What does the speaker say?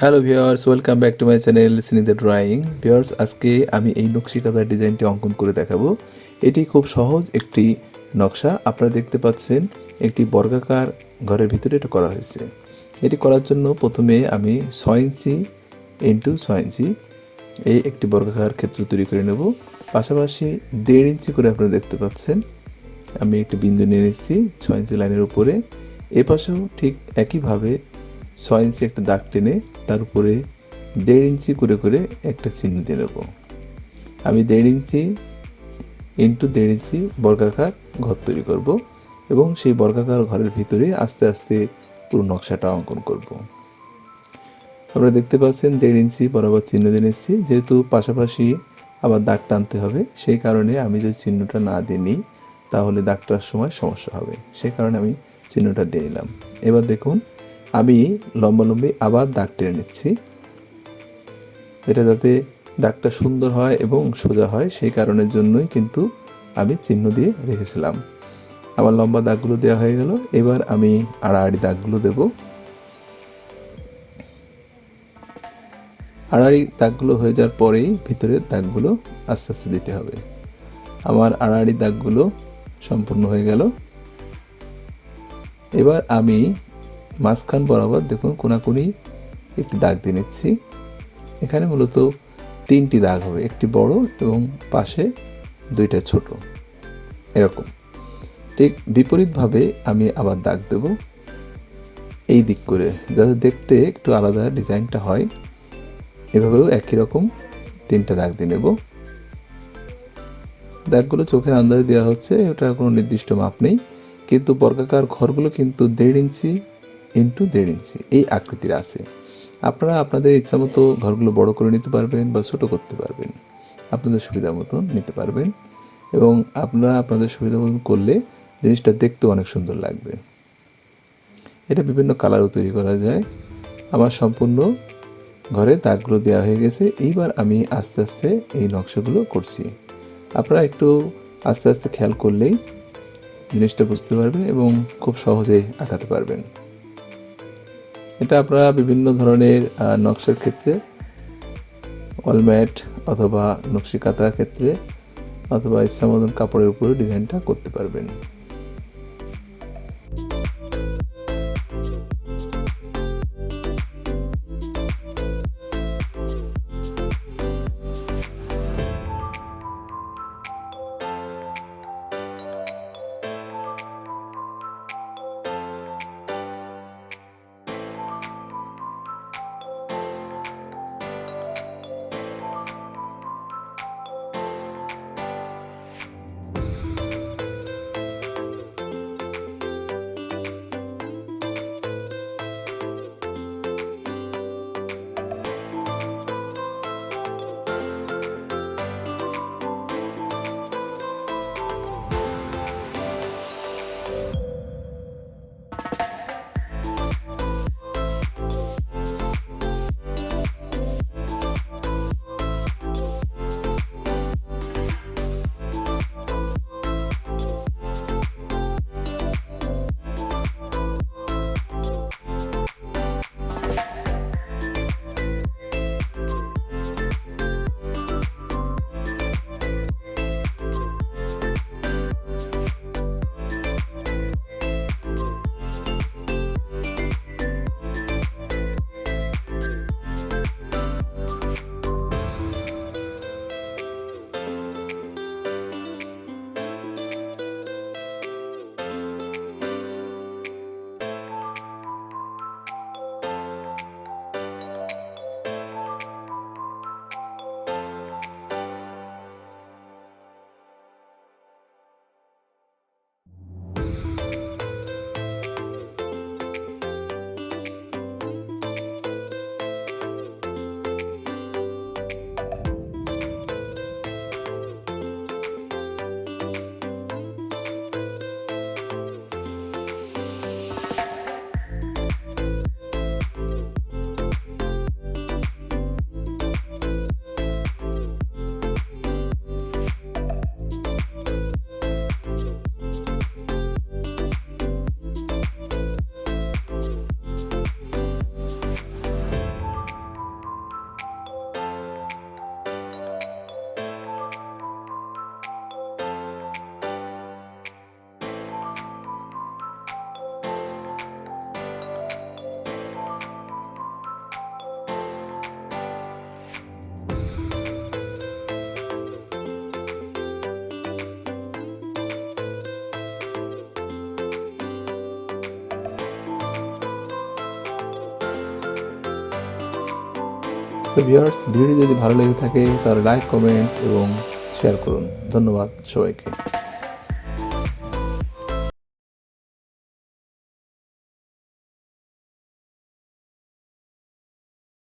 Hello viewers, welcome back to my channel listening the drawing. Viewers, আজকে আমি এই নকশি কাঁথার ডিজাইনটি অঙ্কন করে দেখাবো। এটি খুব সহজ একটি নকশা। আপনারা দেখতে পাচ্ছেন একটি বর্গাকার ঘরের ভিতরে এটা করা হয়েছে। এটি করার জন্য প্রথমে আমি 6 ইঞ্চি ইন্টু 6 ইঞ্চি এই একটি বর্গাকার ক্ষেত্র তৈরি করে নেব। পাশাপাশি 1.5 ইঞ্চি করে আপনারা দেখতে পাচ্ছেন আমি একটি বিন্দু নিয়ে নিচ্ছি 6 ইঞ্চি লাইনের উপরে। এপাশেও ঠিক একইভাবে 6 ইঞ্চি একটা দাগ টেনে তার উপরে 1.5 ইঞ্চি করে করে একটা চিহ্ন দিয়ে নেব। আমি 1.5 ইঞ্চি ইন্টু 1.5 ইঞ্চি বর্গাকার ঘর তৈরি করব এবং সেই বর্গাকার ঘরের ভিতরে আস্তে আস্তে পুরো নকশাটা অঙ্কন করব। আপনারা দেখতে পাচ্ছেন 1.5 ইঞ্চি বরাবর চিহ্ন দিয়ে নিচ্ছি। যেহেতু পাশাপাশি আবার দাগ টানতে হবে, সেই কারণে আমি যদি চিহ্নটা না দিয়ে নিই তাহলে দাগটার সময় সমস্যা হবে, সেই কারণে আমি চিহ্নটা দিয়ে নিলাম। এবার দেখুন আমি লম্বালম্বি আবার দাগ টেনে নিচ্ছি, এটা যাতে দাগটা সুন্দর হয় এবং সোজা হয় সেই কারণের জন্যই কিন্তু আমি চিহ্ন দিয়ে রেখেছিলাম। আমার লম্বা দাগগুলো দেওয়া হয়ে গেল। এবার আমি আড়াআড়ি দাগগুলো দেব। আড়াআড়ি দাগগুলো হয়ে যাওয়ার পরেই ভিতরের দাগগুলো আস্তে আস্তে দিতে হবে। আমার আড়াআড়ি দাগগুলো সম্পূর্ণ হয়ে গেল। এবার আমি মাঝখান বরাবর দেখুন কোনাকুনি একটি দাগ দিয়ে নিচ্ছি। এখানে মূলত 3টি দাগ হবে, একটি বড় এবং পাশে 2টা ছোট, এরকম। ঠিক বিপরীতভাবে আমি আবার দাগ দেব এই দিক করে, যাতে দেখতে একটু আলাদা ডিজাইনটা হয়। এভাবেও একই রকম 3টা দাগ দিয়ে নেব। দাগগুলো চোখের আন্দাজে দেওয়া হচ্ছে, এটা কোনো নির্দিষ্ট মাপ নেই, কিন্তু বর্গাকার ঘরগুলো কিন্তু 1.5 ইঞ্চি ইন্টু 1.5 ইঞ্চি এই আকৃতির আছে। আপনারা আপনাদের ইচ্ছা মতো ঘরগুলো বড় করে নিতে পারবেন বা ছোট করতে পারবেন, আপনাদের সুবিধা মতো নিতে পারবেন এবং আপনারা আপনাদের সুবিধা মতন করলে জিনিসটা দেখতেও অনেক সুন্দর লাগবে। এটা বিভিন্ন কালারও তৈরি করা যায়। আমার সম্পূর্ণ ঘরে দাগগুলো দেওয়া হয়ে গেছে। এইবার আমি আস্তে আস্তে এই নকশাগুলো করছি। আপনারা একটু আস্তে আস্তে খেয়াল করলেই জিনিসটা বুঝতে পারবেন এবং খুব সহজেই আঁকাতে পারবেন। এটা আপনারা বিভিন্ন ধরনের নকশার ক্ষেত্রে, ওয়ালম্যাট অথবা নকশি কাঁথার ক্ষেত্রে অথবা ইচ্ছা মতন কাপড়ের উপরে ডিজাইনটা করতে পারবেন। তো ভিউয়ার্স, ভিডিও যদি ভালো লেগে থাকে তাহলে লাইক, কমেন্টস এবং শেয়ার করুন। ধন্যবাদ সবাইকে।